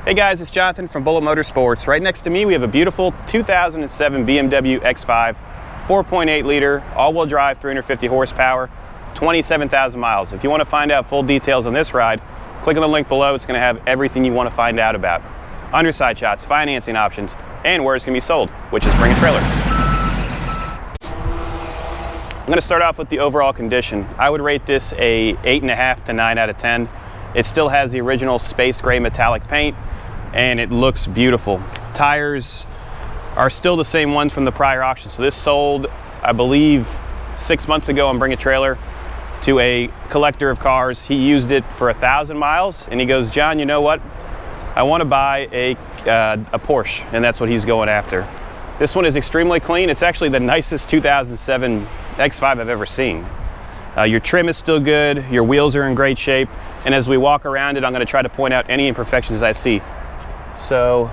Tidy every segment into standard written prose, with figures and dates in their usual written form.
Hey guys, it's Jonathan from Bullet Motorsports. Right next to me we have a beautiful 2007 BMW X5, 4.8 liter, all-wheel drive, 350 horsepower, 27,000 miles. If you want to find out full details on this ride, click on the link below. It's going to have everything you want to find out about. Underside shots, financing options, and where it's going to be sold, which is Bring a Trailer. I'm going to start off with the overall condition. I would rate this a 8.5 to 9 out of 10. It still has the original space gray metallic paint, and it looks beautiful. Tires are still the same ones from the prior auction. So this sold, I believe, 6 months ago on Bring a Trailer to a collector of cars. He used it for 1,000 miles, and he goes, John, you know what? I want to buy a Porsche, and that's what he's going after. This one is extremely clean. It's actually the nicest 2007 X5 I've ever seen. Your trim is still good, your wheels are in great shape, and as we walk around it, I'm going to try to point out any imperfections I see. So,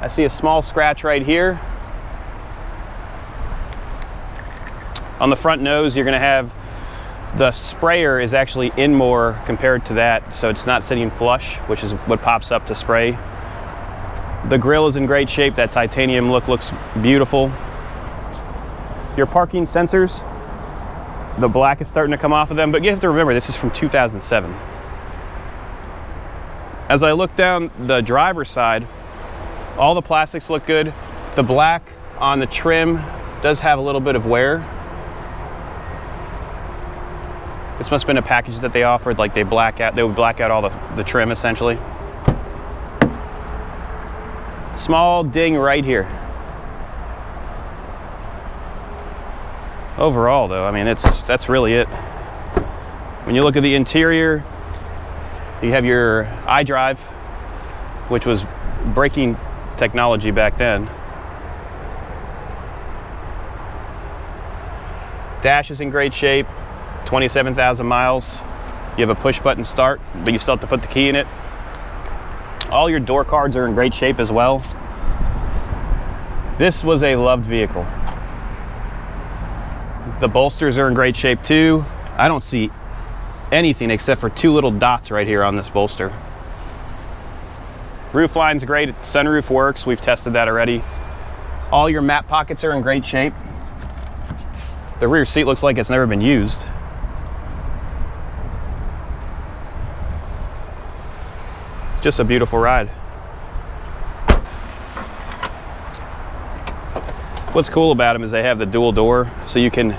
I see a small scratch right here. On the front nose, you're going to have the sprayer is actually in more compared to that, so it's not sitting flush, which is what pops up to spray. The grille is in great shape. That titanium look looks beautiful. Your parking sensors, the black is starting to come off of them, but you have to remember this is from 2007. As I look down the driver's side, all the plastics look good. The black on the trim does have a little bit of wear. This must have been a package that they offered, like they would black out all the trim essentially. Small ding right here. Overall though, I mean, that's really it. When you look at the interior, you have your iDrive, which was braking technology back then. Dash is in great shape, 27,000 miles. You have a push button start, but you still have to put the key in it. All your door cards are in great shape as well. This was a loved vehicle. The bolsters are in great shape too. I don't see anything except for two little dots right here on this bolster. Roof line's great. Sunroof works. We've tested that already. All your map pockets are in great shape. The rear seat looks like it's never been used. Just a beautiful ride. What's cool about them is they have the dual door, so you can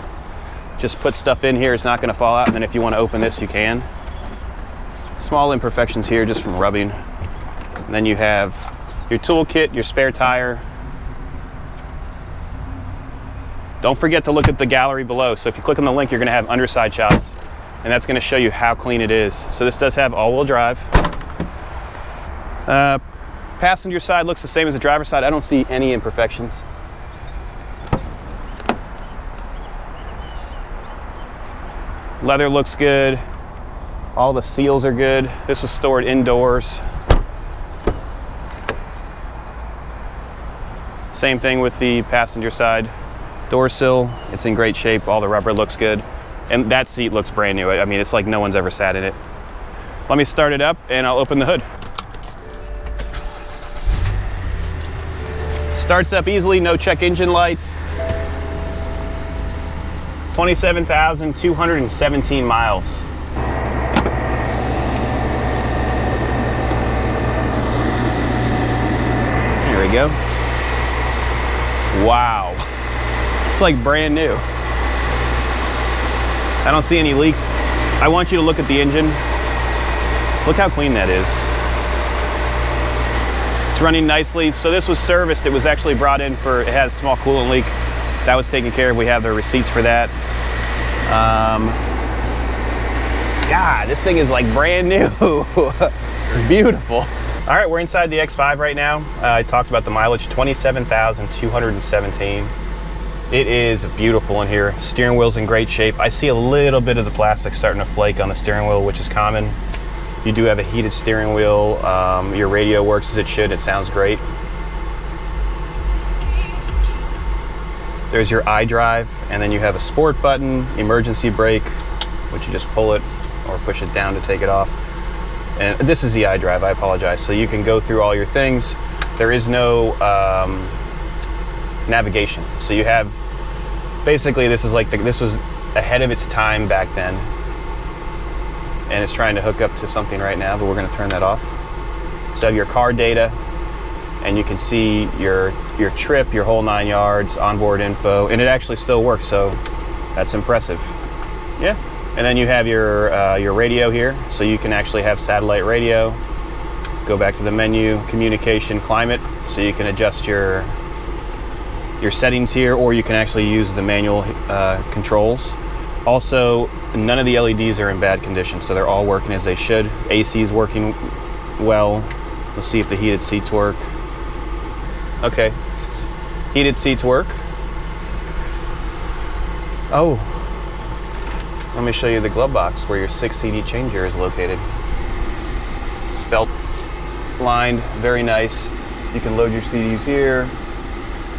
just put stuff in here. It's not going to fall out, and then if you want to open this, you can. Small imperfections here just from rubbing. And then you have your toolkit, your spare tire. Don't forget to look at the gallery below. So if you click on the link, you're going to have underside shots, and that's going to show you how clean it is. So this does have all-wheel drive. Passenger side looks the same as the driver's side. I don't see any imperfections. Leather looks good. All the seals are good. This was stored indoors. Same thing with the passenger side. Door sill, it's in great shape. All the rubber looks good. And that seat looks brand new. I mean, it's like no one's ever sat in it. Let me start it up and I'll open the hood. Starts up easily, no check engine lights. 27,217 miles. There we go. Wow. It's like brand new. I don't see any leaks. I want you to look at the engine. Look how clean that is. It's running nicely. So this was serviced. It was actually brought in for, it had a small coolant leak. That was taken care of. We have the receipts for that. God, this thing is like brand new. It's beautiful. All right, we're inside the X5 right now. I talked about the mileage, 27,217. It is beautiful in here. Steering wheel's in great shape. I see a little bit of the plastic starting to flake on the steering wheel, which is common. You do have a heated steering wheel. Your radio works as it should. It sounds great. There's your iDrive, and then you have a sport button, emergency brake, which you just pull it or push it down to take it off. And this is the iDrive, I apologize. So you can go through all your things. There is no navigation. So you have, basically this is like, this was ahead of its time back then. And it's trying to hook up to something right now, but we're gonna turn that off. So you have your car data, and you can see your trip, your whole 9 yards, onboard info, and it actually still works, so that's impressive. Yeah, and then you have your radio here, so you can actually have satellite radio. Go back to the menu, communication, climate, so you can adjust your settings here, or you can actually use the manual controls. Also, none of the LEDs are in bad condition, so they're all working as they should. AC is working well. We'll see if the heated seats work. Okay, heated seats work. Oh, let me show you the glove box where your 6 CD changer is located. It's felt lined, very nice. You can load your CDs here.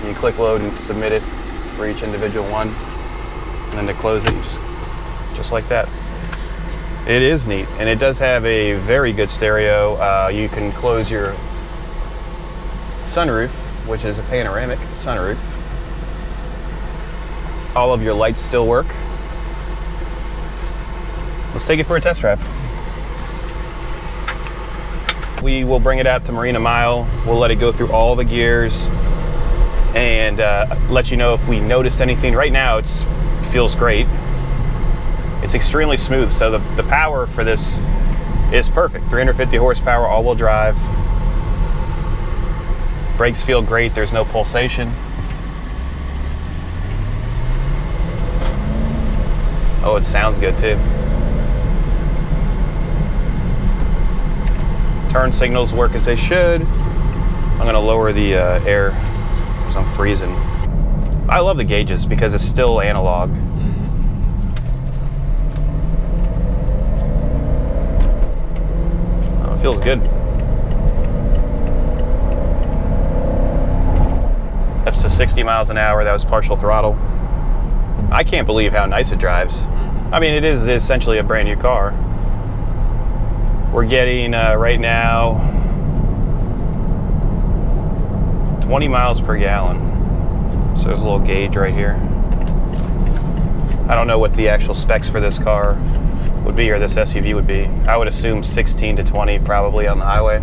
You click load and submit it for each individual one. And then to close it, you just like that. It is neat, and it does have a very good stereo. You can close your sunroof, which is a panoramic sunroof. All of your lights still work. Let's take it for a test drive. We will bring it out to Marina Mile. We'll let it go through all the gears and let you know if we notice anything. Right now, it feels great. It's extremely smooth, so the power for this is perfect. 350 horsepower, all-wheel drive. Brakes feel great, there's no pulsation. Oh, it sounds good too. Turn signals work as they should. I'm gonna lower the air because I'm freezing. I love the gauges because it's still analog. Oh, it feels good. That's to 60 miles an hour. That was partial throttle. I can't believe how nice it drives. I mean, it is essentially a brand new car. We're getting, right now, 20 miles per gallon. So there's a little gauge right here. I don't know what the actual specs for this car would be, or this SUV would be. I would assume 16 to 20 probably on the highway.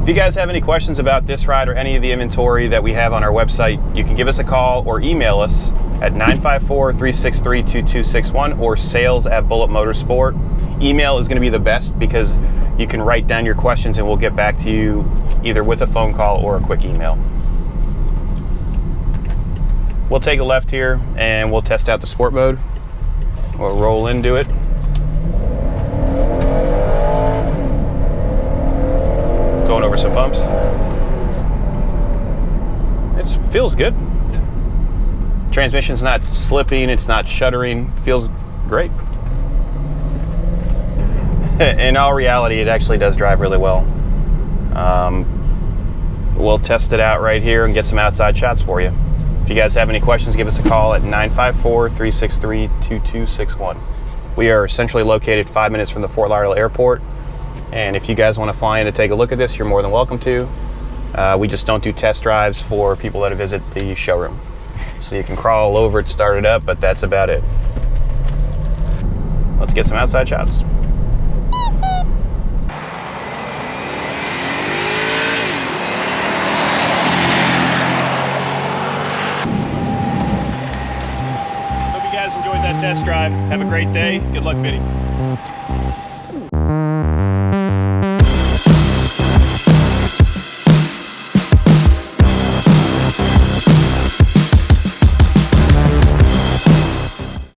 If you guys have any questions about this ride or any of the inventory that we have on our website, you can give us a call or email us at 954-363-2261 or sales@bulletmotorsport. Email is going to be the best because you can write down your questions and we'll get back to you either with a phone call or a quick email. We'll take a left here and we'll test out the sport mode. We'll roll into it. Going over some bumps. It feels good. Transmission's not slipping, it's not shuddering, feels great. In all reality, it actually does drive really well. We'll test it out right here and get some outside shots for you. If you guys have any questions, give us a call at 954-363-2261. We are centrally located 5 minutes from the Fort Lauderdale Airport. And if you guys want to fly in to take a look at this, you're more than welcome to. We just don't do test drives for people that visit the showroom. So you can crawl over it, start it up, but that's about it. Let's get some outside shots. Hope you guys enjoyed that test drive. Have a great day. Good luck bidding.